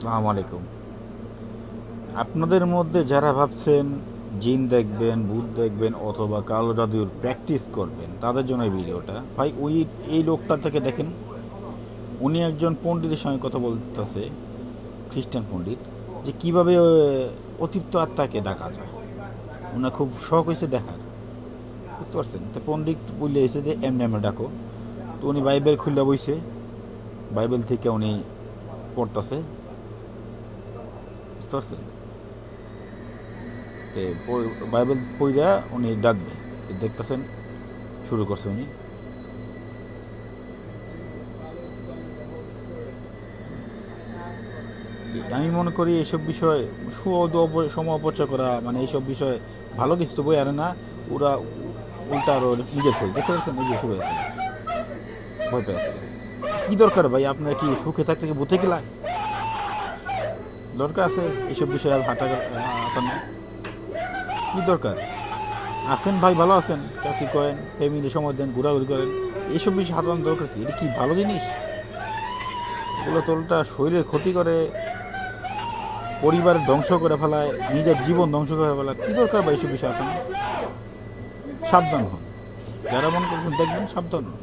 আসসালামু আলাইকুম। আপনাদের মধ্যে যারা ভাবছেন জিন দেখবেন, ভূত দেখবেন অথবা কালো জাদুর প্র্যাকটিস করবেন, তাদের জন্য এই ভিডিওটা। ভাই এই লোকটা থেকে দেখেন, উনি একজন পণ্ডিতের সঙ্গে কথা বলতেছে, খ্রিস্টান পণ্ডিত, যে কীভাবে অতিপ্ত আত্মাকে ডাকা যায়। ওনার খুব শখ হয়েছে দেখার, বুঝতে পারছেন? তো পণ্ডিত বললে এসে যে এমনি এমনি ডাকো। তো উনি বাইবেল খুললে বইছে, বাইবেল থেকে উনি পড়তেছে, বুঝতে পারছেন? তে বাইবেল পইরা উনি ডাকবে, তো দেখতেছেন শুরু করছে উনি। আমি মনে করি এইসব বিষয় সময় অপচয় করা, মানে এইসব বিষয় ভালো কিছু তো বই আনে না। ওরা উল্টা আরো নিজের খোঁজ দেখতে পাচ্ছেন, এই যে শুরু হয়েছে, ভয় পেয়ে আছে। কী দরকার ভাই, আপনার কি সুখে থাকতে কি বুঝতে গেলা দরকার আছে এইসব বিষয়ে হাঁটা হাঁটানো? কী দরকার? আছেন ভাই, ভালো আছেন, চাকরি করেন, ফ্যামিলি সময় দেন, ঘোরাঘুরি করেন, এইসব বিষয়ে হাঁটানোর দরকার কি? এটা কি ভালো জিনিস? ওগুলো তোলটা শরীরের ক্ষতি করে, পরিবারের ধ্বংস করে ফেলায়, নিজের জীবন ধ্বংস করে ফেলায়। কী দরকার বা এইসব বিষয়? এখন সাবধান হন, যারা মনে করছেন দেখবেন, সাবধান হন।